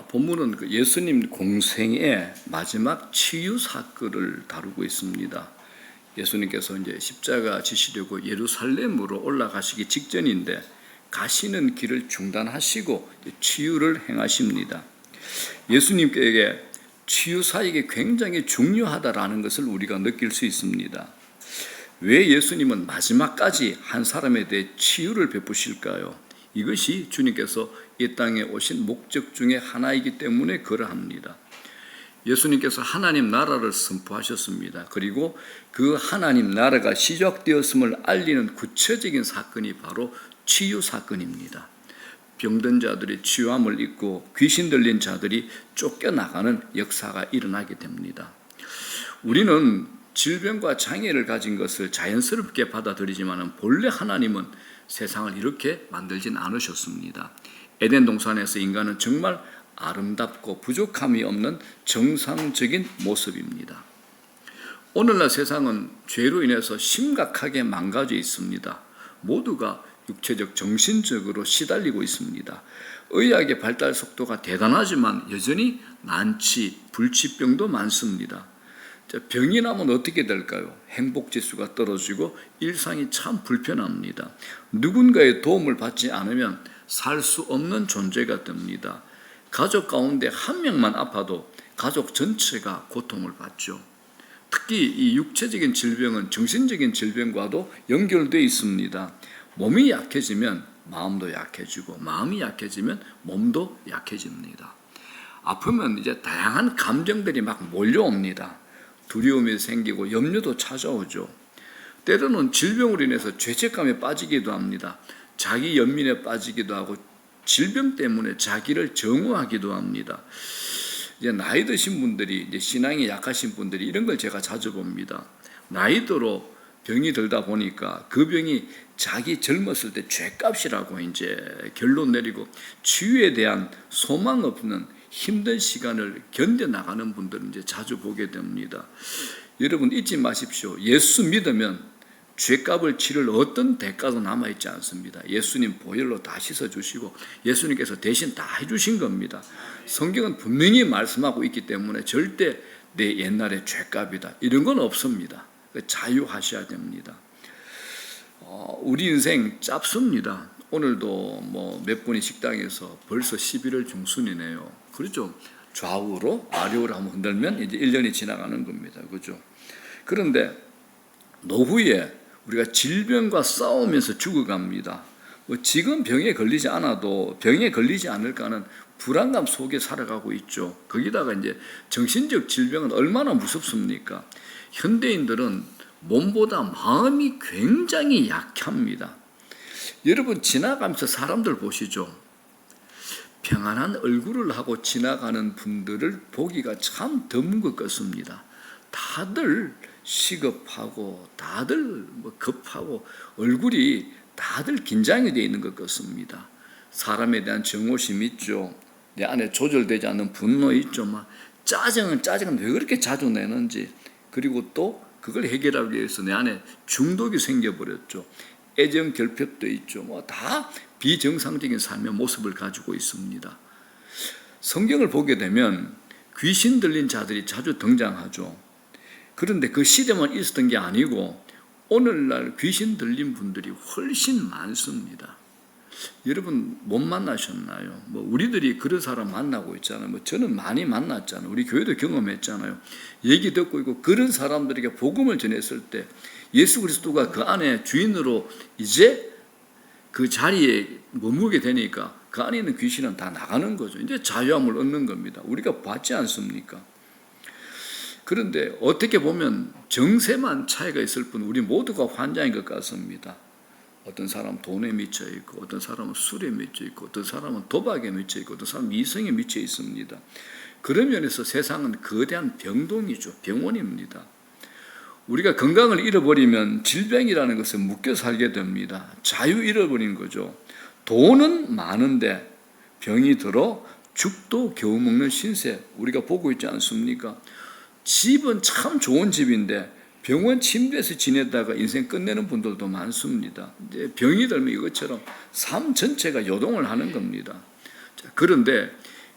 본문은 그 예수님 공생의 마지막 치유 사건을 다루고 있습니다. 예수님께서 이제 십자가 지시려고 예루살렘으로 올라가시기 직전인데 가시는 길을 중단하시고 치유를 행하십니다. 예수님께 치유 사역이 굉장히 중요하다라는 것을 우리가 느낄 수 있습니다. 왜 예수님은 마지막까지 한 사람에 대해 치유를 베푸실까요? 이것이 주님께서 이 땅에 오신 목적 중에 하나이기 때문에 그러합니다. 예수님께서 하나님 나라를 선포하셨습니다. 그리고 그 하나님 나라가 시작되었음을 알리는 구체적인 사건이 바로 치유 사건입니다. 병든 자들이 치유함을 입고 귀신 들린 자들이 쫓겨나가는 역사가 일어나게 됩니다. 우리는 질병과 장애를 가진 것을 자연스럽게 받아들이지만 본래 하나님은 세상을 이렇게 만들진 않으셨습니다. 에덴 동산에서 인간은 정말 아름답고 부족함이 없는 정상적인 모습입니다. 오늘날 세상은 죄로 인해서 심각하게 망가져 있습니다. 모두가 육체적, 정신적으로 시달리고 있습니다. 의학의 발달 속도가 대단하지만 여전히 난치, 불치병도 많습니다. 병이 나면 어떻게 될까요? 행복지수가 떨어지고 일상이 참 불편합니다. 누군가의 도움을 받지 않으면 살 수 없는 존재가 됩니다. 가족 가운데 한 명만 아파도 가족 전체가 고통을 받죠. 특히 이 육체적인 질병은 정신적인 질병과도 연결되어 있습니다. 몸이 약해지면 마음도 약해지고 마음이 약해지면 몸도 약해집니다. 아프면 이제 다양한 감정들이 막 몰려옵니다. 두려움이 생기고 염려도 찾아오죠. 때로는 질병으로 인해서 죄책감에 빠지기도 합니다. 자기 연민에 빠지기도 하고 질병 때문에 자기를 정오하기도 합니다. 이제 나이 드신 분들이, 이제 신앙이 약하신 분들이 이런 걸 제가 자주 봅니다. 나이 들어 병이 들다 보니까 그 병이 자기 젊었을 때 죄값이라고 이제 결론 내리고 치유에 대한 소망 없는 힘든 시간을 견뎌나가는 분들은 이제 자주 보게 됩니다. 여러분 잊지 마십시오. 예수 믿으면 죄값을 치를 어떤 대가도 남아있지 않습니다. 예수님 보혈로 다 씻어주시고 예수님께서 대신 다 해주신 겁니다. 성경은 분명히 말씀하고 있기 때문에 절대 내 옛날의 죄값이다 이런 건 없습니다. 자유하셔야 됩니다. 우리 인생 짧습니다. 오늘도 뭐 몇 분이 식당에서 벌써 11월 중순이네요. 그렇죠? 좌우로 아래로 한번 흔들면 이제 1년이 지나가는 겁니다. 그렇죠? 그런데 노후에 우리가 질병과 싸우면서 죽어갑니다. 지금 병에 걸리지 않아도 병에 걸리지 않을까 하는 불안감 속에 살아가고 있죠. 거기다가 이제 정신적 질병은 얼마나 무섭습니까? 현대인들은 몸보다 마음이 굉장히 약합니다. 여러분 지나가면서 사람들 보시죠. 평안한 얼굴을 하고 지나가는 분들을 보기가 참 드문 것 같습니다. 다들 시급하고 다들 급하고 얼굴이 다들 긴장이 되어 있는 것 같습니다. 사람에 대한 정오심 있죠. 내 안에 조절되지 않는 분노 있죠. 막 짜증은 왜 그렇게 자주 내는지. 그리고 또 그걸 해결하기 위해서 내 안에 중독이 생겨버렸죠. 애정 결핍도 있죠. 뭐 다 비정상적인 삶의 모습을 가지고 있습니다. 성경을 보게 되면 귀신 들린 자들이 자주 등장하죠. 그런데 그 시대만 있었던 게 아니고 오늘날 귀신 들린 분들이 훨씬 많습니다. 여러분 못 만나셨나요? 뭐 우리들이 그런 사람 만나고 있잖아요. 뭐 저는 많이 만났잖아요. 우리 교회도 경험했잖아요. 얘기 듣고 있고 그런 사람들에게 복음을 전했을 때 예수 그리스도가 그 안에 주인으로 이제 그 자리에 머무게 되니까 그 안에 있는 귀신은 다 나가는 거죠. 이제 자유함을 얻는 겁니다. 우리가 봤지 않습니까? 그런데 어떻게 보면 정세만 차이가 있을 뿐 우리 모두가 환자인 것 같습니다. 어떤 사람은 돈에 미쳐 있고 어떤 사람은 술에 미쳐 있고 어떤 사람은 도박에 미쳐 있고 어떤 사람은 이성에 미쳐 있습니다. 그런 면에서 세상은 거대한 병동이죠. 병원입니다. 우리가 건강을 잃어버리면 질병이라는 것에 묶여 살게 됩니다. 자유 잃어버린 거죠. 돈은 많은데 병이 들어 죽도 겨우 먹는 신세 우리가 보고 있지 않습니까? 집은 참 좋은 집인데 병원 침대에서 지내다가 인생 끝내는 분들도 많습니다. 이제 병이 들면 이것처럼 삶 전체가 요동을 하는 겁니다. 그런데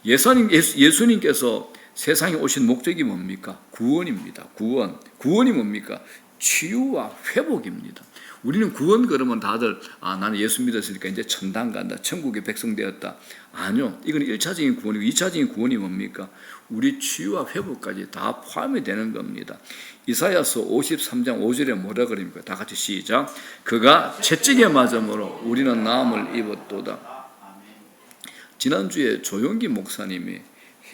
예수님께서 세상에 오신 목적이 뭡니까? 구원입니다. 구원이 뭡니까? 치유와 회복입니다. 우리는 구원 그러면 다들 나는 예수 믿었으니까 이제 천당 간다, 천국의 백성 되었다. 아니요, 이건 1차적인 구원이고 2차적인 구원이 뭡니까? 우리 치유와 회복까지 다 포함이 되는 겁니다. 이사야서 53장 5절에 뭐라 그럽니까? 다 같이 시작. 그가 채찍에 맞음으로 우리는 나음을 입었도다. 지난주에 조용기 목사님이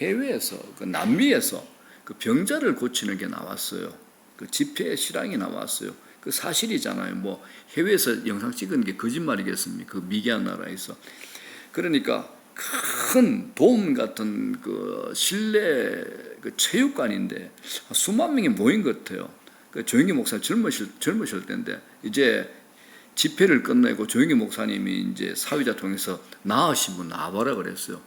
해외에서, 남미에서 그 병자를 고치는 게 나왔어요. 그 집회 실황이 나왔어요. 그 사실이잖아요. 뭐 해외에서 영상 찍은 게 거짓말이겠습니까? 그 미개한 나라에서. 그러니까 큰 돔 같은 그 실내 그 체육관인데 수만 명이 모인 것 같아요. 그 조영기 목사 젊으실 때인데 이제 집회를 끝내고 조영기 목사님이 이제 사회자 통해서 나으신 분 나와라 그랬어요.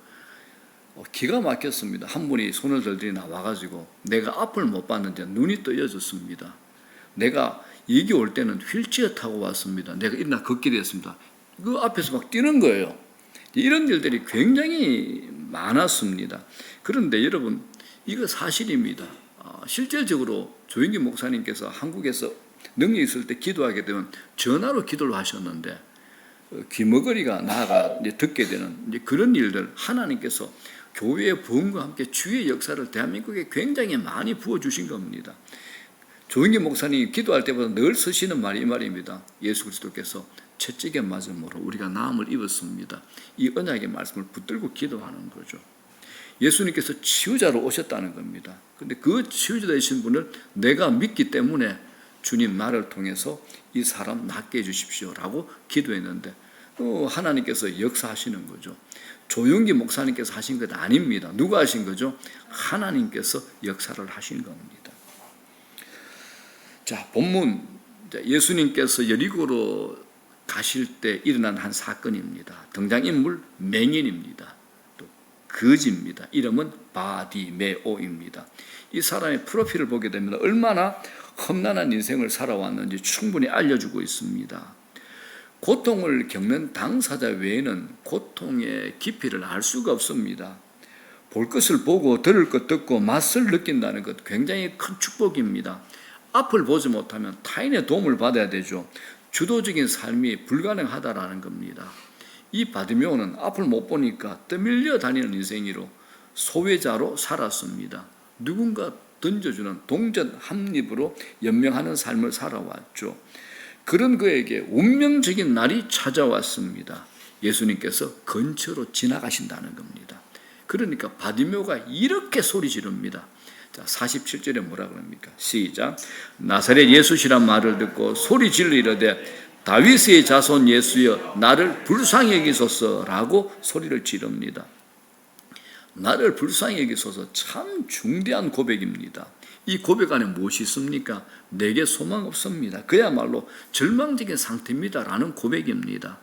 기가 막혔습니다. 한 분이 손을 들더니 나와가지고 내가 앞을 못 봤는데 눈이 떠여졌습니다. 내가 여기 올 때는 휠체어 타고 왔습니다. 내가 일어나 걷게 됐습니다. 그 앞에서 막 뛰는 거예요. 이런 일들이 굉장히 많았습니다. 그런데 여러분, 이거 사실입니다. 실질적으로 조영기 목사님께서 한국에서 능력이 있을 때 기도하게 되면 전화로 기도를 하셨는데 귀머거리가 나아가 이제 듣게 되는 이제 그런 일들, 하나님께서 교회의 부흥과 함께 주의 역사를 대한민국에 굉장히 많이 부어주신 겁니다. 조영기 목사님이 기도할 때보다 늘 쓰시는 말이 이 말입니다. 예수 그리스도께서 채찍에 맞음으로 우리가 나음을 입었습니다. 이 언약의 말씀을 붙들고 기도하는 거죠. 예수님께서 치유자로 오셨다는 겁니다. 그런데 그 치유자 되신 분을 내가 믿기 때문에 주님 나를 통해서 이 사람 낫게 해주십시오라고 기도했는데 하나님께서 역사하시는 거죠. 조용기 목사님께서 하신 것 아닙니다. 누가 하신 거죠? 하나님께서 역사를 하신 겁니다. 자, 본문 예수님께서 여리고로 가실 때 일어난 한 사건입니다. 등장인물 맹인입니다. 또 거지입니다. 이름은 바디메오입니다. 이 사람의 프로필을 보게 되면 얼마나 험난한 인생을 살아왔는지 충분히 알려주고 있습니다. 고통을 겪는 당사자 외에는 고통의 깊이를 알 수가 없습니다. 볼 것을 보고 들을 것 듣고 맛을 느낀다는 것 굉장히 큰 축복입니다. 앞을 보지 못하면 타인의 도움을 받아야 되죠. 주도적인 삶이 불가능하다라는 겁니다. 이 바디메오는 앞을 못 보니까 떠밀려 다니는 인생으로 소외자로 살았습니다. 누군가 던져주는 동전 한 입으로 연명하는 삶을 살아왔죠. 그런 그에게 운명적인 날이 찾아왔습니다. 예수님께서 근처로 지나가신다는 겁니다. 그러니까 바디메오가 이렇게 소리 지릅니다. 자, 47절에 뭐라 그럽니까? 시작. 나사렛 예수시란 말을 듣고 소리 질러 이르되 다윗의 자손 예수여 나를 불쌍히 여기소서라고 소리를 지릅니다. 나를 불쌍히 여기소서, 참 중대한 고백입니다. 이 고백 안에 무엇이 있습니까? 내게 소망 없습니다. 그야말로 절망적인 상태입니다 라는 고백입니다.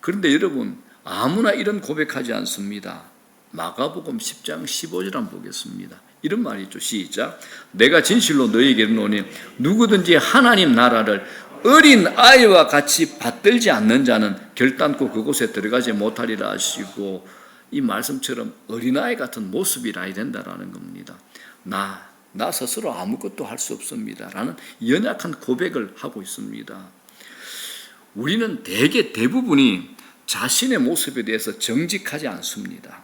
그런데 여러분, 아무나 이런 고백하지 않습니다. 마가복음 10장 15절 한번 보겠습니다. 이런 말이 있죠. 시작. 내가 진실로 너희에게 이르노니 누구든지 하나님 나라를 어린 아이와 같이 받들지 않는 자는 결단코 그곳에 들어가지 못하리라 하시고, 이 말씀처럼 어린아이 같은 모습이라야 된다라는 겁니다. 나 스스로 아무것도 할 수 없습니다 라는 연약한 고백을 하고 있습니다. 우리는 대부분이 자신의 모습에 대해서 정직하지 않습니다.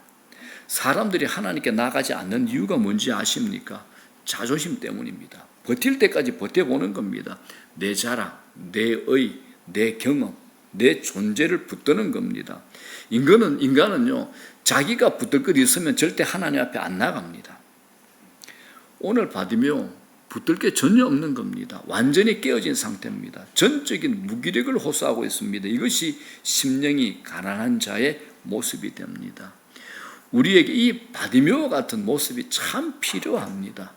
사람들이 하나님께 나가지 않는 이유가 뭔지 아십니까? 자존심 때문입니다. 버틸 때까지 버텨보는 겁니다. 내 자랑, 내 의, 내 경험, 내 존재를 붙드는 겁니다. 인간은요, 자기가 붙들 것 있으면 절대 하나님 앞에 안 나갑니다. 오늘 바디메오 붙들 게 전혀 없는 겁니다. 완전히 깨어진 상태입니다. 전적인 무기력을 호소하고 있습니다. 이것이 심령이 가난한 자의 모습이 됩니다. 우리에게 이 바디메오 같은 모습이 참 필요합니다.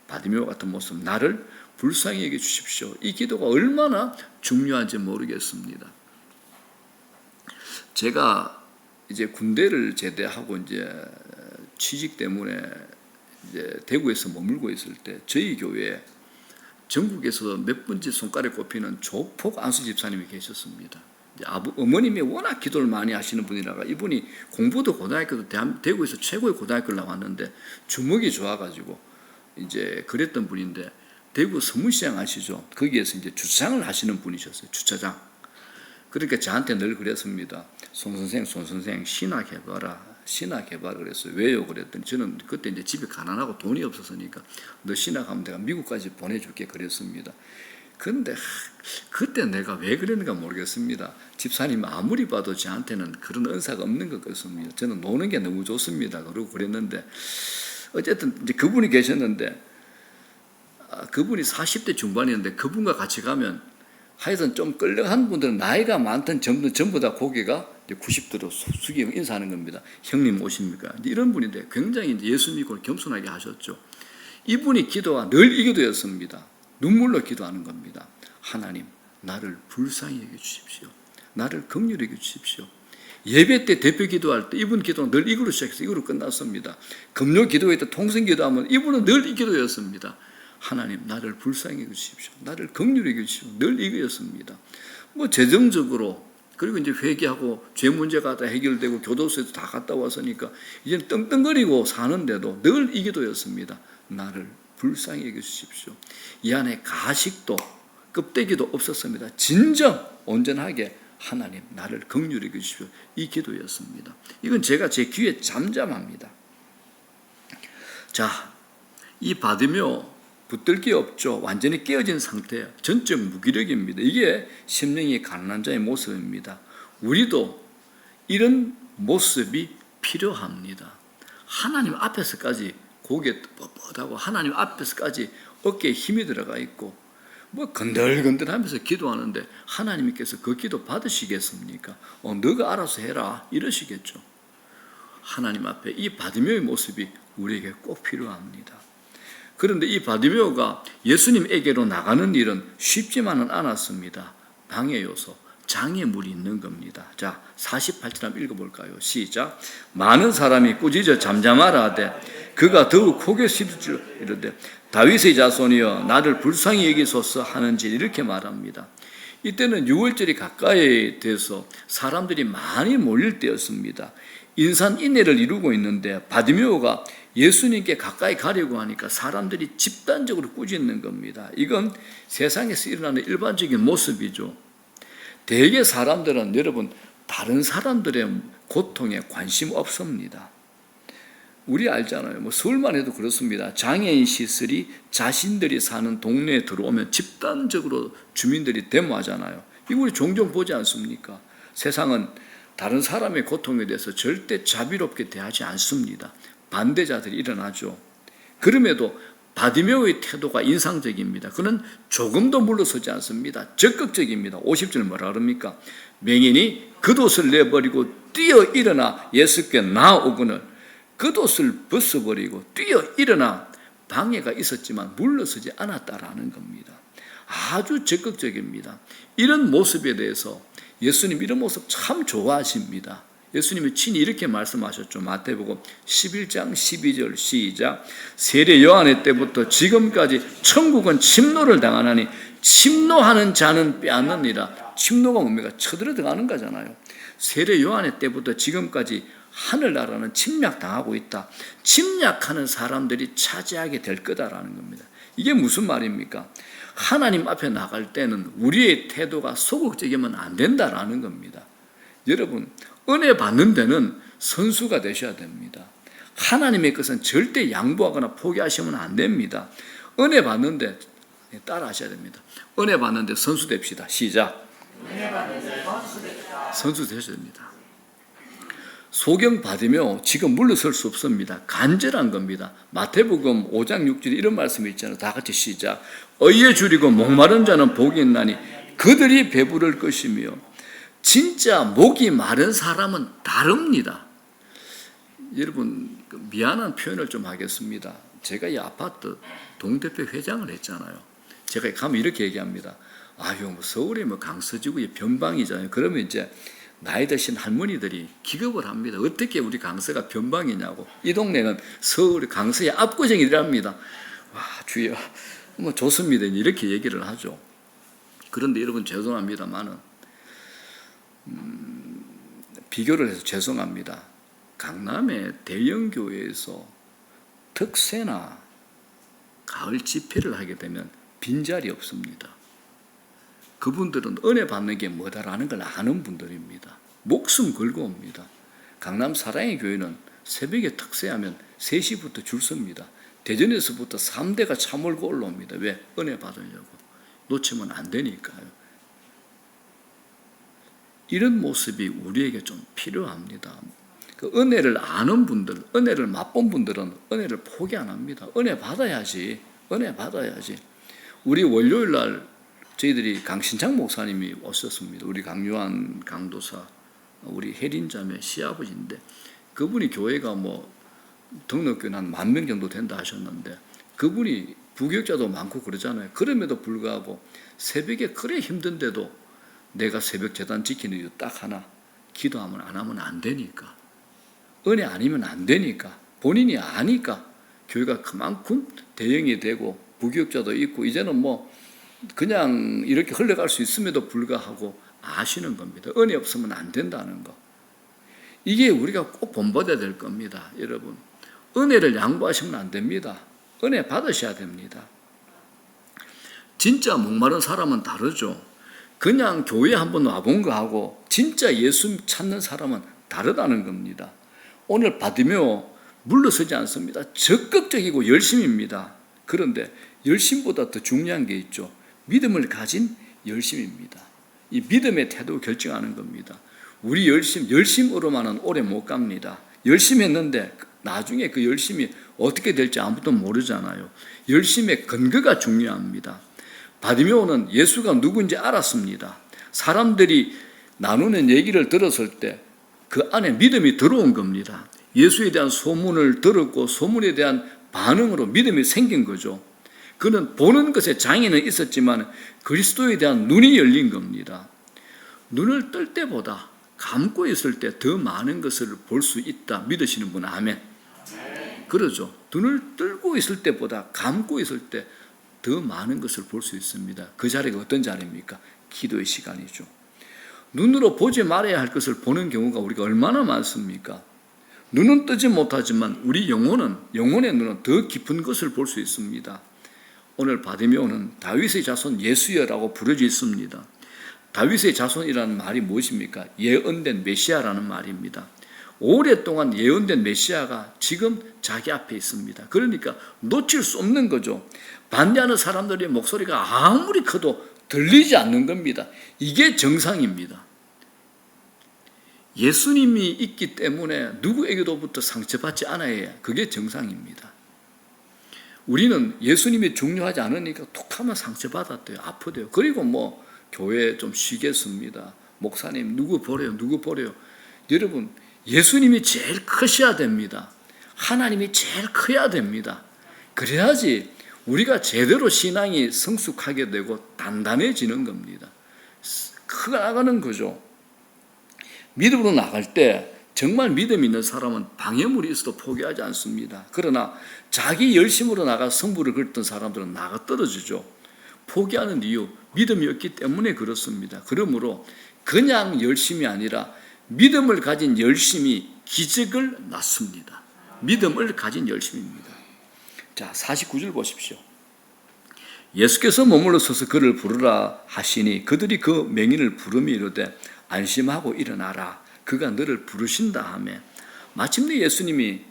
바디메오 같은 모습, 나를 불쌍히 여겨 주십시오. 이 기도가 얼마나 중요한지 모르겠습니다. 제가 이제 군대를 제대하고 이제 취직 때문에 이제 대구에서 머물고 있을 때 저희 교회에 전국에서 몇 번째 손가락에 꼽히는 조폭 안수 집사님이 계셨습니다. 어머님이 워낙 기도를 많이 하시는 분이라가 이분이 공부도 고등학교도 대구에서 최고의 고등학교를 나왔는데 주먹이 좋아가지고 이제 그랬던 분인데 대구 서문시장 아시죠? 거기에서 이제 주차장을 하시는 분이셨어요. 주차장. 그러니까 저한테 늘 그랬습니다. 손 선생 신학해봐라. 신학해봐라 그랬어요. 왜요? 그랬더니 저는 그때 이제 집에 가난하고 돈이 없었으니까 너 신학하면 내가 미국까지 보내줄게 그랬습니다. 그런데 그때 내가 왜 그랬는가 모르겠습니다. 집사님 아무리 봐도 저한테는 그런 은사가 없는 것 같습니다. 저는 노는 게 너무 좋습니다. 그러고 그랬는데 어쨌든 이제 그분이 계셨는데 그분이 40대 중반이었는데 그분과 같이 가면 하여튼 좀 끌려한 분들은 나이가 많던 전부 다 고개가 90도로 숙이고 인사하는 겁니다. 형님 오십니까? 이런 분인데 굉장히 예수 믿고 겸손하게 하셨죠. 이분이 기도가 늘 이 기도였습니다. 눈물로 기도하는 겁니다. 하나님, 나를 불쌍히 여겨주십시오. 나를 긍휼히 여겨주십시오. 예배 때 대표 기도할 때 이분 기도는 늘 이거로 시작해서 이거로 끝났습니다. 금요 기도회 때 통성 기도하면 이분은 늘 이 기도였습니다. 하나님, 나를 불쌍히 여겨주십시오. 나를 긍휼히 여겨주십시오. 늘 이거였습니다. 뭐 재정적으로 그리고 이제 회개하고 죄 문제가 다 해결되고 교도소에도 다 갔다 왔으니까 이제는 떵떵거리고 사는데도 늘 이 기도였습니다. 나를 불쌍히 여겨주십시오. 이 안에 가식도 껍데기도 없었습니다. 진정 온전하게 하나님 나를 긍휼히 여겨주십시오. 이 기도였습니다. 이건 제가 제 귀에 잠잠합니다. 자, 이 바디메오 붙들 게 없죠. 완전히 깨어진 상태예요. 전적 무기력입니다. 이게 심령이 가난한 자의 모습입니다. 우리도 이런 모습이 필요합니다. 하나님 앞에서까지 고개 뻣뻣하고 하나님 앞에서까지 어깨에 힘이 들어가 있고 뭐 건들건들하면서 기도하는데 하나님께서 그 기도 받으시겠습니까? 너가 알아서 해라 이러시겠죠. 하나님 앞에 이 바디메오의 모습이 우리에게 꼭 필요합니다. 그런데 이 바디메오가 예수님에게로 나가는 일은 쉽지만은 않았습니다. 방해 요소, 장애물이 있는 겁니다. 자, 48절 한번 읽어볼까요? 시작. 많은 사람이 꾸짖어 잠잠하라 하되 그가 더욱 고개 숙여 이르되 다윗의 자손이여 나를 불쌍히 여기소서 하는지 이렇게 말합니다. 이때는 6월절이 가까이 돼서 사람들이 많이 몰릴 때였습니다. 인산인해를 이루고 있는데 바디메오가 예수님께 가까이 가려고 하니까 사람들이 집단적으로 꾸짖는 겁니다. 이건 세상에서 일어나는 일반적인 모습이죠. 대개 사람들은 여러분 다른 사람들의 고통에 관심 없습니다. 우리 알잖아요. 뭐 서울만 해도 그렇습니다. 장애인 시설이 자신들이 사는 동네에 들어오면 집단적으로 주민들이 데모하잖아요. 이거 우리 종종 보지 않습니까? 세상은 다른 사람의 고통에 대해서 절대 자비롭게 대하지 않습니다. 반대자들이 일어나죠. 그럼에도 바디메오의 태도가 인상적입니다. 그는 조금도 물러서지 않습니다. 적극적입니다. 50절 뭐라 그럽니까? 맹인이 겉옷을 내버리고 뛰어 일어나 예수께 나아오거늘 겉옷을 벗어버리고 뛰어 일어나 방해가 있었지만 물러서지 않았다라는 겁니다. 아주 적극적입니다. 이런 모습에 대해서 예수님 이런 모습 참 좋아하십니다. 예수님이 친히 이렇게 말씀하셨죠. 마태복음 11장 12절 시작. 세례 요한의 때부터 지금까지 천국은 침노를 당하나니 침노하는 자는 빼앗느니라. 침노가 뭡니까? 쳐들어 들어가는 거잖아요. 세례 요한의 때부터 지금까지 하늘나라는 침략당하고 있다. 침략하는 사람들이 차지하게 될 거다라는 겁니다. 이게 무슨 말입니까? 하나님 앞에 나갈 때는 우리의 태도가 소극적이면 안 된다라는 겁니다. 여러분, 은혜 받는 데는 선수가 되셔야 됩니다. 하나님의 것은 절대 양보하거나 포기하시면 안 됩니다. 은혜 받는데 따라 하셔야 됩니다. 은혜 받는데 선수 됩시다. 시작. 은혜 받는데 선수 되셔야 됩니다. 소경 받으며 지금 물러설 수 없습니다. 간절한 겁니다. 마태복음 5장 6절에 이런 말씀이 있잖아요. 다 같이 시작. 의에 줄이고 목마른 자는 복이 있나니 그들이 배부를 것이며. 진짜 목이 마른 사람은 다릅니다. 여러분 미안한 표현을 좀 하겠습니다. 제가 이 아파트 동대표 회장을 했잖아요. 제가 가면 이렇게 얘기합니다. 아유 뭐 서울에 뭐 강서지구의 변방이잖아요. 그러면 이제 나이 드신 할머니들이 기겁을 합니다. 어떻게 우리 강서가 변방이냐고. 이 동네는 서울 강서의 압구정이랍니다. 와 주여 뭐 좋습니다. 이렇게 얘기를 하죠. 그런데 여러분 죄송합니다만은 비교를 해서 죄송합니다. 강남의 대형 교회에서 특세나 가을 집회를 하게 되면 빈자리 없습니다. 그분들은 은혜 받는 게 뭐다라는 걸 아는 분들입니다. 목숨 걸고 옵니다. 강남 사랑의 교회는 새벽에 특세하면 3시부터 줄 섭니다. 대전에서부터 3대가 차 몰고 올라옵니다. 왜? 은혜 받으려고. 놓치면 안 되니까요. 이런 모습이 우리에게 좀 필요합니다. 그 은혜를 아는 분들, 은혜를 맛본 분들은 은혜를 포기 안 합니다. 은혜 받아야지. 은혜 받아야지. 우리 월요일 날 저희들이 강신창 목사님이 오셨습니다. 우리 강요한 강도사, 우리 혜린자매 시아버지인데 그분이 교회가 등록교는 한 10,000명 정도 된다 하셨는데 그분이 부교육자도 많고 그러잖아요. 그럼에도 불구하고 새벽에 그래 힘든데도 내가 새벽 재단 지키는 이유 딱 하나, 기도하면 안 하면 안 되니까, 은혜 아니면 안 되니까, 본인이 아니까 교회가 그만큼 대형이 되고 부교육자도 있고 이제는 그냥 이렇게 흘러갈 수 있음에도 불구하고 아시는 겁니다. 은혜 없으면 안 된다는 거. 이게 우리가 꼭 본받아야 될 겁니다. 여러분, 은혜를 양보하시면 안 됩니다. 은혜 받으셔야 됩니다. 진짜 목마른 사람은 다르죠. 그냥 교회 한번 와본 거하고 진짜 예수 찾는 사람은 다르다는 겁니다. 오늘 바디메오 물러서지 않습니다. 적극적이고 열심입니다. 그런데 열심보다 더 중요한 게 있죠. 믿음을 가진 열심입니다. 이 믿음의 태도 결정하는 겁니다. 우리 열심으로만은 오래 못 갑니다. 열심히 했는데 나중에 그 열심이 어떻게 될지 아무도 모르잖아요. 열심의 근거가 중요합니다. 바디메오는 예수가 누구인지 알았습니다. 사람들이 나누는 얘기를 들었을 때 그 안에 믿음이 들어온 겁니다. 예수에 대한 소문을 들었고 소문에 대한 반응으로 믿음이 생긴 거죠. 그는 보는 것에 장애는 있었지만 그리스도에 대한 눈이 열린 겁니다. 눈을 뜰 때보다 감고 있을 때 더 많은 것을 볼 수 있다 믿으시는 분 아멘. 그러죠. 눈을 뜨고 있을 때보다 감고 있을 때 더 많은 것을 볼 수 있습니다. 그 자리가 어떤 자리입니까? 기도의 시간이죠. 눈으로 보지 말아야 할 것을 보는 경우가 우리가 얼마나 많습니까? 눈은 뜨지 못하지만 우리 영혼의 눈은 더 깊은 것을 볼 수 있습니다. 오늘 바디메오는 다윗의 자손 예수여라고 부르지 있습니다. 다윗의 자손이라는 말이 무엇입니까? 예언된 메시아라는 말입니다. 오랫동안 예언된 메시아가 지금 자기 앞에 있습니다. 그러니까 놓칠 수 없는 거죠. 반대하는 사람들의 목소리가 아무리 커도 들리지 않는 겁니다. 이게 정상입니다. 예수님이 있기 때문에 누구에게로부터 상처받지 않아야 해요. 그게 정상입니다. 우리는 예수님이 중요하지 않으니까 툭하면 상처받았대요. 아프대요. 그리고 교회 좀 쉬겠습니다. 목사님 누구 보래요? 여러분, 예수님이 제일 크셔야 됩니다. 하나님이 제일 커야 됩니다. 그래야지 우리가 제대로 신앙이 성숙하게 되고 단단해지는 겁니다. 커나가는 거죠. 믿음으로 나갈 때 정말 믿음 있는 사람은 방해물이 있어도 포기하지 않습니다. 그러나 자기 열심으로 나가 승부를 걸던 사람들은 나가 떨어지죠. 포기하는 이유, 믿음이 없기 때문에 그렇습니다. 그러므로 그냥 열심이 아니라 믿음을 가진 열심이 기적을 낳습니다. 믿음을 가진 열심입니다. 자, 49절 보십시오. 예수께서 머물러 서서 그를 부르라 하시니 그들이 그 맹인을 부르며 이르되 안심하고 일어나라. 그가 너를 부르신다 하며 마침내 예수님이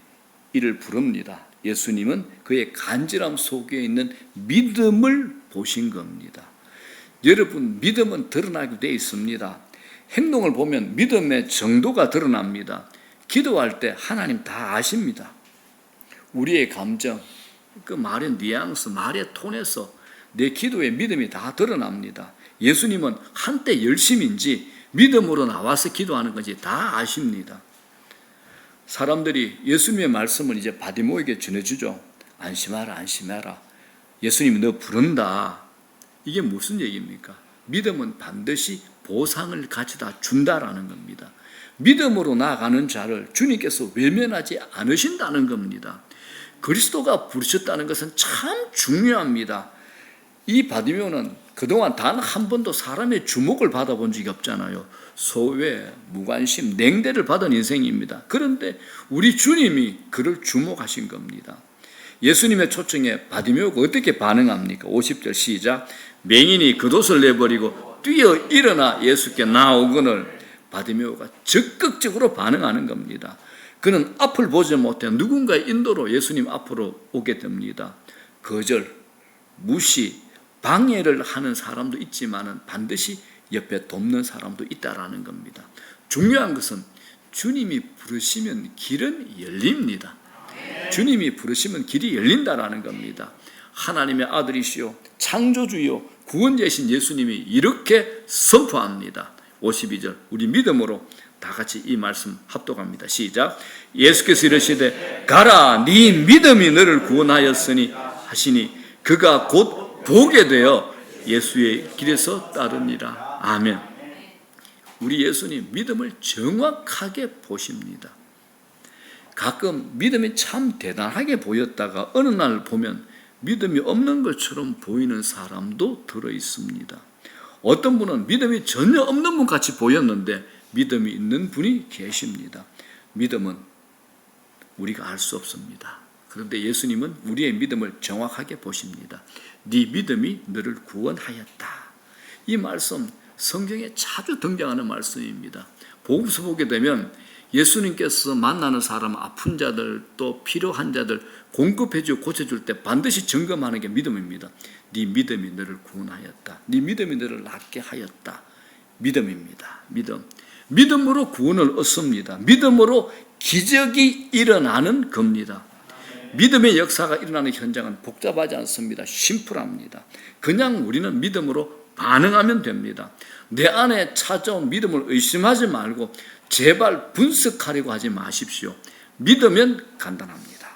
이를 부릅니다. 예수님은 그의 간절함 속에 있는 믿음을 보신 겁니다. 여러분, 믿음은 드러나게 되어 있습니다. 행동을 보면 믿음의 정도가 드러납니다. 기도할 때 하나님 다 아십니다. 우리의 감정, 그 말의 뉘앙스, 말의 톤에서 내 기도의 믿음이 다 드러납니다. 예수님은 한때 열심인지 믿음으로 나와서 기도하는 건지 다 아십니다. 사람들이 예수님의 말씀을 이제 바디메오에게 전해주죠. 안심하라, 안심하라. 예수님이 너 부른다. 이게 무슨 얘기입니까? 믿음은 반드시 보상을 가져다 준다라는 겁니다. 믿음으로 나아가는 자를 주님께서 외면하지 않으신다는 겁니다. 그리스도가 부르셨다는 것은 참 중요합니다. 이 바디메오는 그동안 단 한 번도 사람의 주목을 받아본 적이 없잖아요. 소외, 무관심, 냉대를 받은 인생입니다. 그런데 우리 주님이 그를 주목하신 겁니다. 예수님의 초청에 바디메오가 어떻게 반응합니까? 50절 시작. 맹인이 겉옷을 내버리고 뛰어 일어나 예수께 나오거늘 바디메오가 적극적으로 반응하는 겁니다. 그는 앞을 보지 못해 누군가의 인도로 예수님 앞으로 오게 됩니다. 거절, 무시, 방해를 하는 사람도 있지만 반드시 옆에 돕는 사람도 있다라는 겁니다. 중요한 것은 주님이 부르시면 길은 열립니다. 주님이 부르시면 길이 열린다라는 겁니다. 하나님의 아들이시요 창조주요 구원자이신 예수님이 이렇게 선포합니다. 52절 우리 믿음으로 다 같이 이 말씀 합독합니다. 시작. 예수께서 이르시되 가라 네 믿음이 너를 구원하였으니 하시니 그가 곧 보게 되어 예수의 길에서 따르니라. 아멘. 우리 예수님 믿음을 정확하게 보십니다. 가끔 믿음이 참 대단하게 보였다가 어느 날 보면 믿음이 없는 것처럼 보이는 사람도 들어 있습니다. 어떤 분은 믿음이 전혀 없는 분 같이 보였는데 믿음이 있는 분이 계십니다. 믿음은 우리가 알 수 없습니다. 그런데 예수님은 우리의 믿음을 정확하게 보십니다. 네 믿음이 너를 구원하였다. 이 말씀 성경에 자주 등장하는 말씀입니다. 복음서 보게 되면 예수님께서 만나는 사람, 아픈 자들, 또 필요한 자들 공급해주고 고쳐줄 때 반드시 점검하는 게 믿음입니다. 네 믿음이 너를 구원하였다. 네 믿음이 너를 낫게 하였다. 믿음입니다. 믿음. 믿음으로 구원을 얻습니다. 믿음으로 기적이 일어나는 겁니다. 믿음의 역사가 일어나는 현장은 복잡하지 않습니다. 심플합니다. 그냥 우리는 믿음으로 반응하면 됩니다. 내 안에 찾아온 믿음을 의심하지 말고 제발 분석하려고 하지 마십시오. 믿으면 간단합니다.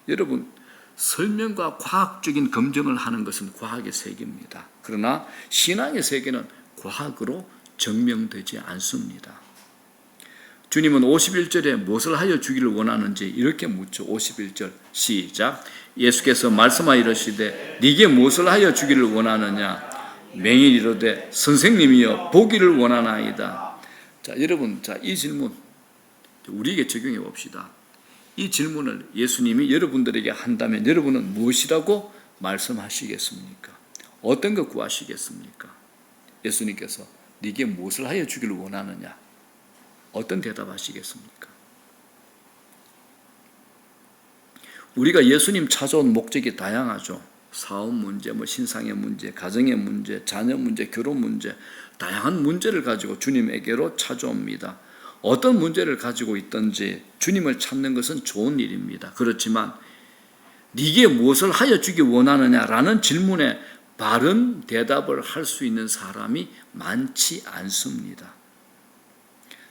여러분, 설명과 과학적인 검증을 하는 것은 과학의 세계입니다. 그러나 신앙의 세계는 과학으로 증명되지 않습니다. 주님은 51절에 무엇을 하여 주기를 원하는지 이렇게 묻죠. 51절 시작. 예수께서 말씀하여 이르시되 네게 무엇을 하여 주기를 원하느냐. 맹인이 이르되 선생님이여 보기를 원하나이다. 자, 여러분, 이 질문 우리에게 적용해 봅시다. 이 질문을 예수님이 여러분들에게 한다면 여러분은 무엇이라고 말씀하시겠습니까? 어떤 것 구하시겠습니까? 예수님께서 네게 무엇을 하여 주기를 원하느냐? 어떤 대답하시겠습니까? 우리가 예수님 찾아온 목적이 다양하죠. 사업 문제, 신상의 문제, 가정의 문제, 자녀 문제, 결혼 문제, 다양한 문제를 가지고 주님에게로 찾아옵니다. 어떤 문제를 가지고 있든지 주님을 찾는 것은 좋은 일입니다. 그렇지만 네게 무엇을 하여 주기 원하느냐라는 질문에 바른 대답을 할 수 있는 사람이 많지 않습니다.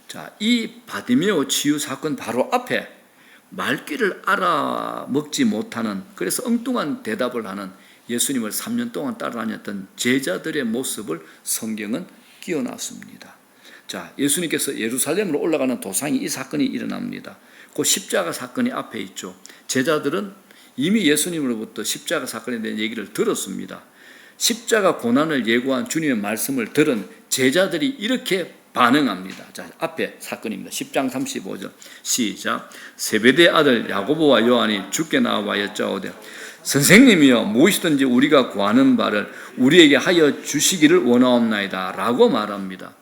자, 이 바디메오 치유 사건 바로 앞에 말귀를 알아먹지 못하는, 그래서 엉뚱한 대답을 하는 예수님을 3년 동안 따라다녔던 제자들의 모습을 성경은 끼워놨습니다. 자, 예수님께서 예루살렘으로 올라가는 도상이 이 사건이 일어납니다. 그 십자가 사건이 앞에 있죠. 제자들은 이미 예수님으로부터 십자가 사건에 대한 얘기를 들었습니다. 십자가 고난을 예고한 주님의 말씀을 들은 제자들이 이렇게 반응합니다. 자, 앞에 사건입니다. 10장 35절 시작. 세베대의 아들 야고보와 요한이 주께 나와 여짜오되 선생님이여 무엇이든지 우리가 구하는 바를 우리에게 하여 주시기를 원하옵나이다 라고 말합니다.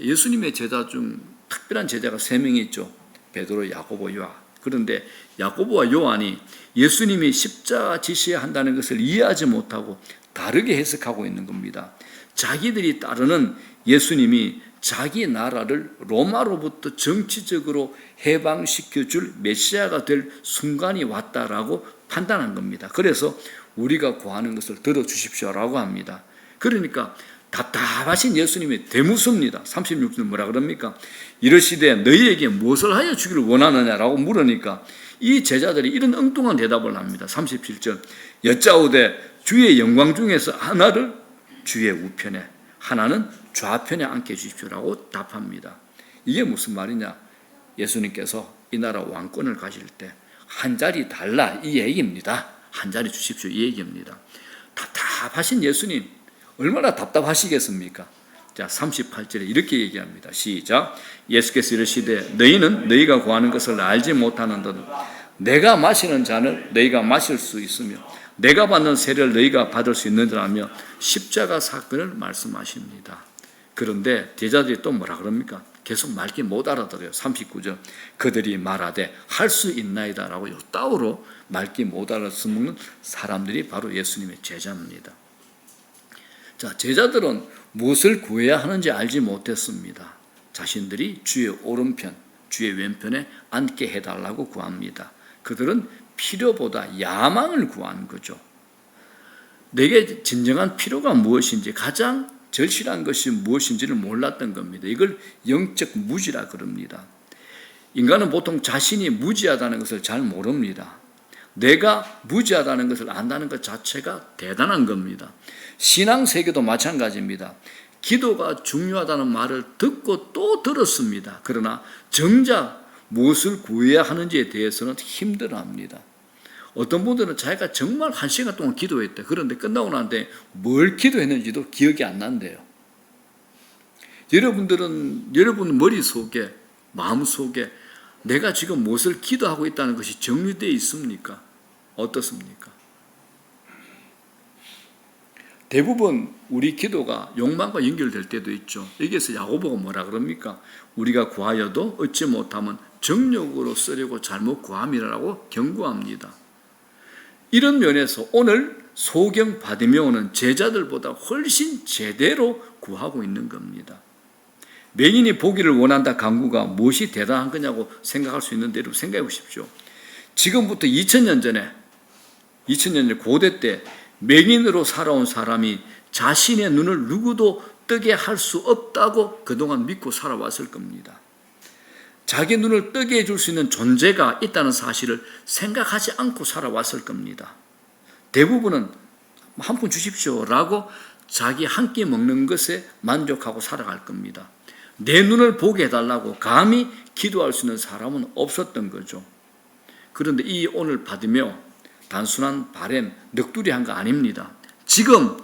예수님의 제자 중 특별한 제자가 3명이 있죠. 베드로, 야고보, 요한. 그런데 야고보와 요한이 예수님이 십자가 지시해야 한다는 것을 이해하지 못하고 다르게 해석하고 있는 겁니다. 자기들이 따르는 예수님이 자기 나라를 로마로부터 정치적으로 해방시켜줄 메시아가 될 순간이 왔다라고 판단한 겁니다. 그래서 우리가 구하는 것을 들어주십시오라고 합니다. 그러니까 답답하신 예수님이 대묻습니다. 36절 뭐라 그럽니까? 이르시되 너희에게 무엇을 하여 주기를 원하느냐라고 물으니까 이 제자들이 이런 엉뚱한 대답을 합니다. 37절 여짜오되 주의 영광 중에서 하나를 주의 우편에 하나는 좌편에 앉게 해주십시오라고 답합니다. 이게 무슨 말이냐? 예수님께서 이 나라 왕권을 가실 때 한 자리 달라 이 얘기입니다. 한 자리 주십시오 이 얘기입니다. 답답하신 예수님, 얼마나 답답하시겠습니까? 자, 38절에 이렇게 얘기합니다. 시작. 예수께서 이르시되 너희는 너희가 구하는 것을 알지 못하는도다. 내가 마시는 잔을 너희가 마실 수 있으며 내가 받는 세례를 너희가 받을 수 있느니라며 십자가 사건을 말씀하십니다. 그런데 제자들이 또 뭐라 그럽니까? 계속 말기 못 알아들어요. 39절. 그들이 말하되 할 수 있나이다 라고 요따오로 말기 못 알아듣는 사람들이 바로 예수님의 제자입니다. 자, 제자들은 무엇을 구해야 하는지 알지 못했습니다. 자신들이 주의 오른편, 주의 왼편에 앉게 해달라고 구합니다. 그들은 필요보다 야망을 구한 거죠. 내게 진정한 필요가 무엇인지, 가장 절실한 것이 무엇인지를 몰랐던 겁니다. 이걸 영적 무지라 그럽니다. 인간은 보통 자신이 무지하다는 것을 잘 모릅니다. 내가 무지하다는 것을 안다는 것 자체가 대단한 겁니다. 신앙 세계도 마찬가지입니다. 기도가 중요하다는 말을 듣고 또 들었습니다. 그러나 정작 무엇을 구해야 하는지에 대해서는 힘들어합니다. 어떤 분들은 자기가 정말 1시간 동안 기도했대. 그런데 끝나고 나는데 뭘 기도했는지도 기억이 안 난대요. 여러분 머릿속에, 마음속에 내가 지금 무엇을 기도하고 있다는 것이 정리되어 있습니까? 어떻습니까? 대부분 우리 기도가 욕망과 연결될 때도 있죠. 여기에서 야고보가 뭐라 그럽니까? 우리가 구하여도 얻지 못하면 정욕으로 쓰려고 잘못 구함이라고 경고합니다. 이런 면에서 오늘 소경 바디메오는 제자들보다 훨씬 제대로 구하고 있는 겁니다. 맹인이 보기를 원한다 강구가 무엇이 대단한 거냐고 생각할 수 있는데 여러분 생각해 보십시오. 지금부터 2000년 전에 고대 때 맹인으로 살아온 사람이 자신의 눈을 누구도 뜨게 할 수 없다고 그동안 믿고 살아왔을 겁니다. 자기 눈을 뜨게 해줄 수 있는 존재가 있다는 사실을 생각하지 않고 살아왔을 겁니다. 대부분은 한 푼 주십시오 라고 자기 한 끼 먹는 것에 만족하고 살아갈 겁니다. 내 눈을 보게 해달라고 감히 기도할 수 있는 사람은 없었던 거죠. 그런데 이 오늘 받으며 단순한 바램, 넋두리한 거 아닙니다. 지금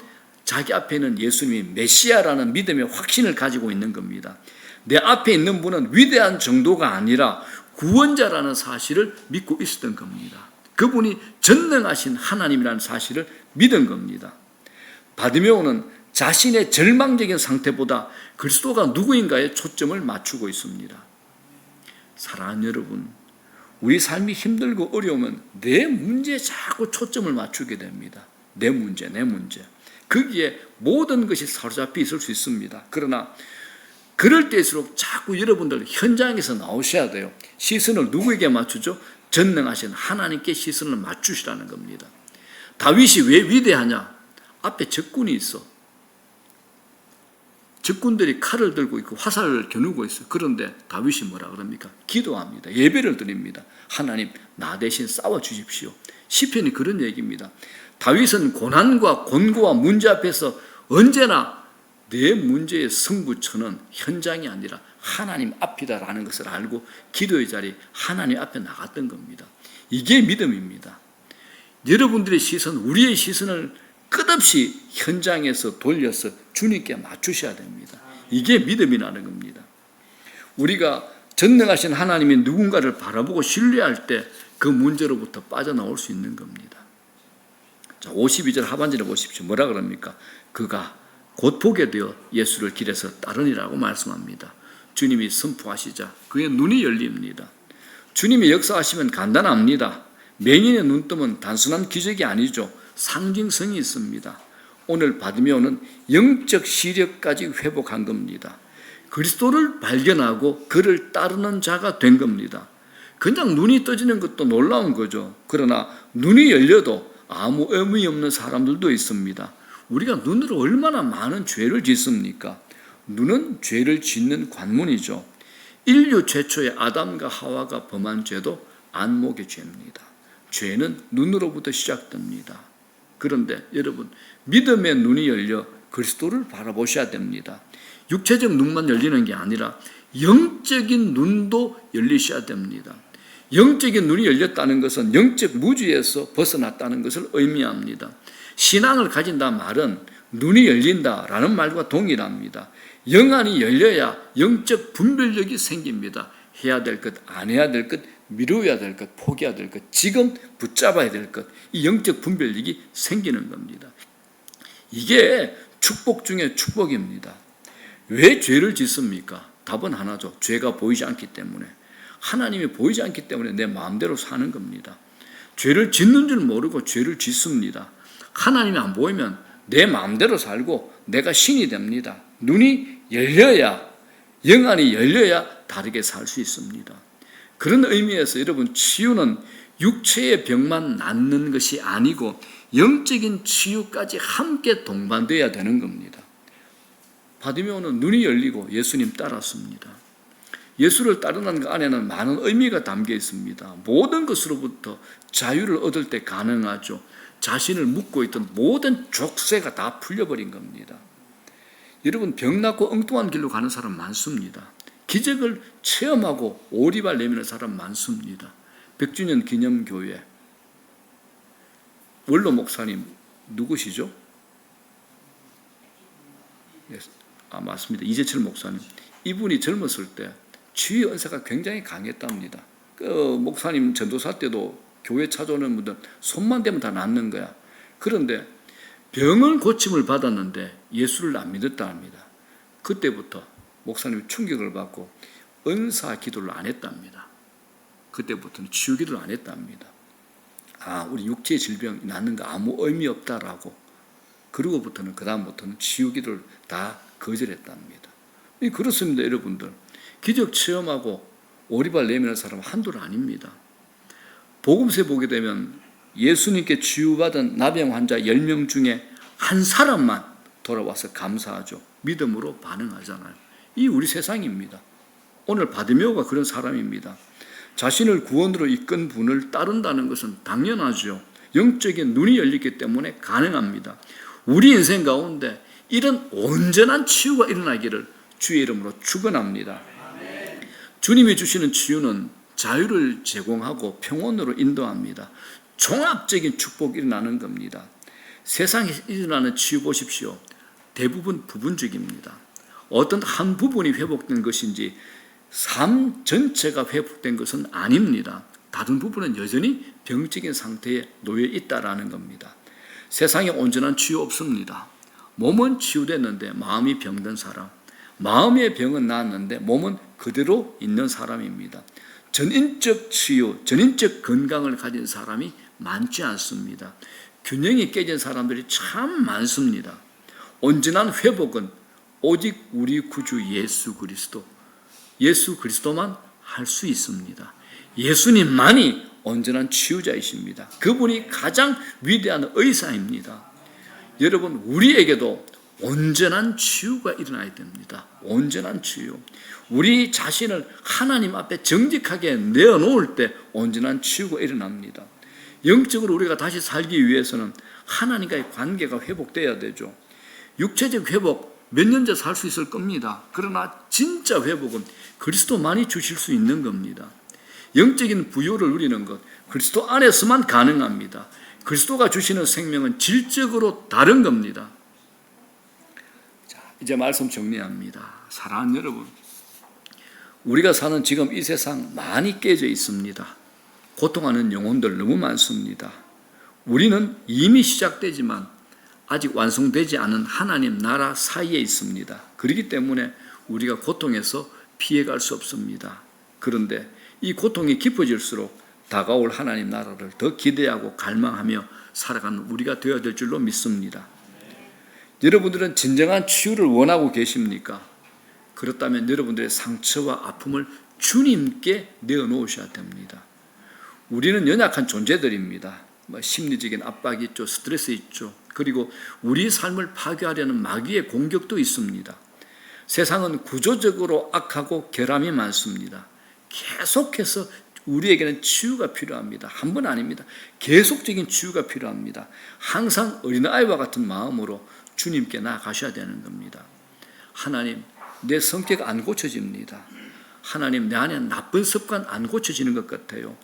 자기 앞에 있는 예수님이 메시아라는 믿음의 확신을 가지고 있는 겁니다. 내 앞에 있는 분은 위대한 정도가 아니라 구원자라는 사실을 믿고 있었던 겁니다. 그분이 전능하신 하나님이라는 사실을 믿은 겁니다. 바디메오는 자신의 절망적인 상태보다 그리스도가 누구인가에 초점을 맞추고 있습니다. 사랑하는 여러분, 우리 삶이 힘들고 어려우면 내 문제에 자꾸 초점을 맞추게 됩니다. 내 문제. 거기에 모든 것이 사로잡혀 있을 수 있습니다. 그러나 그럴 때일수록 자꾸 여러분들 현장에서 나오셔야 돼요. 시선을 누구에게 맞추죠? 전능하신 하나님께 시선을 맞추시라는 겁니다. 다윗이 왜 위대하냐? 앞에 적군이 있어. 적군들이 칼을 들고 있고 화살을 겨누고 있어요. 그런데 다윗이 뭐라 그럽니까? 기도합니다. 예배를 드립니다. 하나님, 나 대신 싸워주십시오. 시편이 그런 얘기입니다. 다윗은 고난과 곤고와 문제 앞에서 언제나 내 문제의 승부처는 현장이 아니라 하나님 앞이다라는 것을 알고 기도의 자리 하나님 앞에 나갔던 겁니다. 이게 믿음입니다. 여러분들의 시선, 우리의 시선을 끝없이 현장에서 돌려서 주님께 맞추셔야 됩니다. 이게 믿음이라는 겁니다. 우리가 전능하신 하나님이 누군가를 바라보고 신뢰할 때 그 문제로부터 빠져나올 수 있는 겁니다. 자, 52절 하반절에 보십시오. 뭐라 그럽니까? 그가 곧 보게 되어 예수를 길에서 따르니라고 말씀합니다. 주님이 선포하시자 그의 눈이 열립니다. 주님이 역사하시면 간단합니다. 맹인의 눈뜸은 단순한 기적이 아니죠. 상징성이 있습니다. 오늘 바디메오는 영적 시력까지 회복한 겁니다. 그리스도를 발견하고 그를 따르는 자가 된 겁니다. 그냥 눈이 떠지는 것도 놀라운 거죠. 그러나 눈이 열려도 아무 의미 없는 사람들도 있습니다. 우리가 눈으로 얼마나 많은 죄를 짓습니까? 눈은 죄를 짓는 관문이죠. 인류 최초의 아담과 하와가 범한 죄도 안목의 죄입니다. 죄는 눈으로부터 시작됩니다. 그런데 여러분, 믿음의 눈이 열려 그리스도를 바라보셔야 됩니다. 육체적 눈만 열리는 게 아니라 영적인 눈도 열리셔야 됩니다. 영적인 눈이 열렸다는 것은 영적 무지에서 벗어났다는 것을 의미합니다. 신앙을 가진다는 말은 눈이 열린다라는 말과 동일합니다. 영안이 열려야 영적 분별력이 생깁니다. 해야 될 것, 안 해야 될 것, 미루어야 될 것, 포기해야 될 것, 지금 붙잡아야 될 것, 이 영적 분별력이 생기는 겁니다. 이게 축복 중에 축복입니다. 왜 죄를 짓습니까? 답은 하나죠. 죄가 보이지 않기 때문에. 하나님이 보이지 않기 때문에 내 마음대로 사는 겁니다. 죄를 짓는 줄 모르고 죄를 짓습니다. 하나님이 안 보이면 내 마음대로 살고 내가 신이 됩니다. 눈이 열려야, 영안이 열려야 다르게 살 수 있습니다. 그런 의미에서 여러분, 치유는 육체의 병만 낫는 것이 아니고 영적인 치유까지 함께 동반되어야 되는 겁니다. 바디메오는 눈이 열리고 예수님 따랐습니다. 예수를 따르는 그 안에는 많은 의미가 담겨 있습니다. 모든 것으로부터 자유를 얻을 때 가능하죠. 자신을 묶고 있던 모든 족쇄가 다 풀려버린 겁니다. 여러분, 병 낫고 엉뚱한 길로 가는 사람 많습니다. 기적을 체험하고 오리발 내미는 사람 많습니다. 100주년 기념교회 원로 목사님 누구시죠? 맞습니다. 이재철 목사님. 이분이 젊었을 때 치유 은사가 굉장히 강했답니다. 그 목사님 전도사 때도 교회 찾아오는 분들 손만 대면 다 낫는 거야. 그런데 병을 고침을 받았는데 예수를 안 믿었다 합니다. 그때부터 목사님이 충격을 받고 은사 기도를 안 했답니다. 그때부터는 치유 기도를 안 했답니다. 우리 육체의 질병 낫는 거 아무 의미 없다라고. 그러고부터는 그다음부터는 치유 기도를 다 거절했답니다. 그렇습니다, 여러분들. 기적 체험하고 오리발 내미는 사람은 한둘 아닙니다. 복음서에 보게 되면 예수님께 치유받은 나병 환자 10명 중에 한 사람만 돌아와서 감사하죠. 믿음으로 반응하잖아요. 이 우리 세상입니다. 오늘 바디메오가 그런 사람입니다. 자신을 구원으로 이끈 분을 따른다는 것은 당연하죠. 영적인 눈이 열리기 때문에 가능합니다. 우리 인생 가운데 이런 온전한 치유가 일어나기를 주의 이름으로 축원합니다. 주님이 주시는 치유는 자유를 제공하고 평온으로 인도합니다. 종합적인 축복이 일어나는 겁니다. 세상에 일어나는 치유 보십시오. 대부분 부분적입니다. 어떤 한 부분이 회복된 것인지 삶 전체가 회복된 것은 아닙니다. 다른 부분은 여전히 병적인 상태에 놓여 있다라는 겁니다. 세상에 온전한 치유 없습니다. 몸은 치유됐는데 마음이 병든 사람, 마음의 병은 나았는데 몸은 그대로 있는 사람입니다. 전인적 치유, 전인적 건강을 가진 사람이 많지 않습니다. 균형이 깨진 사람들이 참 많습니다. 온전한 회복은 오직 우리 구주 예수 그리스도만 할 수 있습니다. 예수님만이 온전한 치유자이십니다. 그분이 가장 위대한 의사입니다. 여러분, 우리에게도 온전한 치유가 일어나야 됩니다. 온전한 치유. 우리 자신을 하나님 앞에 정직하게 내어놓을 때 온전한 치유가 일어납니다. 영적으로 우리가 다시 살기 위해서는 하나님과의 관계가 회복돼야 되죠. 육체적 회복 몇 년째 살 수 있을 겁니다. 그러나 진짜 회복은 그리스도만이 주실 수 있는 겁니다. 영적인 부요를 누리는 것, 그리스도 안에서만 가능합니다. 그리스도가 주시는 생명은 질적으로 다른 겁니다. 자, 이제 말씀 정리합니다. 사랑하는 여러분, 우리가 사는 지금 이 세상 많이 깨져 있습니다. 고통하는 영혼들 너무 많습니다. 우리는 이미 시작되지만 아직 완성되지 않은 하나님 나라 사이에 있습니다. 그렇기 때문에 우리가 고통에서 피해갈 수 없습니다. 그런데 이 고통이 깊어질수록 다가올 하나님 나라를 더 기대하고 갈망하며 살아가는 우리가 되어야 될 줄로 믿습니다. 여러분들은 진정한 치유를 원하고 계십니까? 그렇다면 여러분들의 상처와 아픔을 주님께 내어놓으셔야 됩니다. 우리는 연약한 존재들입니다. 심리적인 압박이 있죠. 스트레스 있죠. 그리고 우리 삶을 파괴하려는 마귀의 공격도 있습니다. 세상은 구조적으로 악하고 결함이 많습니다. 계속해서 우리에게는 치유가 필요합니다. 한 번 아닙니다. 계속적인 치유가 필요합니다. 항상 어린아이와 같은 마음으로 주님께 나아가셔야 되는 겁니다. 하나님, 내 성격 안 고쳐집니다. 하나님, 내 안에 나쁜 습관 안 고쳐지는 것 같아요.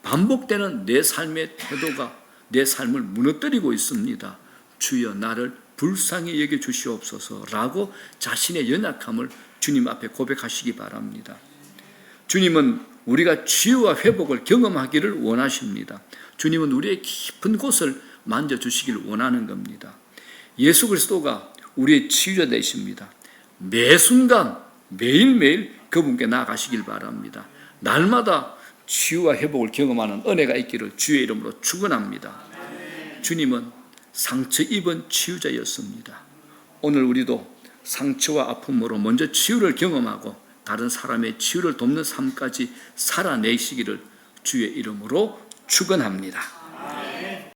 반복되는 내 삶의 태도가 내 삶을 무너뜨리고 있습니다. 주여 나를 불쌍히 여겨 주시옵소서라고 자신의 연약함을 주님 앞에 고백하시기 바랍니다. 주님은 우리가 치유와 회복을 경험하기를 원하십니다. 주님은 우리의 깊은 곳을 만져주시길 원하는 겁니다. 예수 그리스도가 우리의 치유자 되십니다. 매 순간 매일매일 그분께 나아가시길 바랍니다. 날마다 치유와 회복을 경험하는 은혜가 있기를 주의 이름으로 축원합니다. 주님은 상처 입은 치유자였습니다. 오늘 우리도 상처와 아픔으로 먼저 치유를 경험하고 다른 사람의 치유를 돕는 삶까지 살아내시기를 주의 이름으로 축원합니다.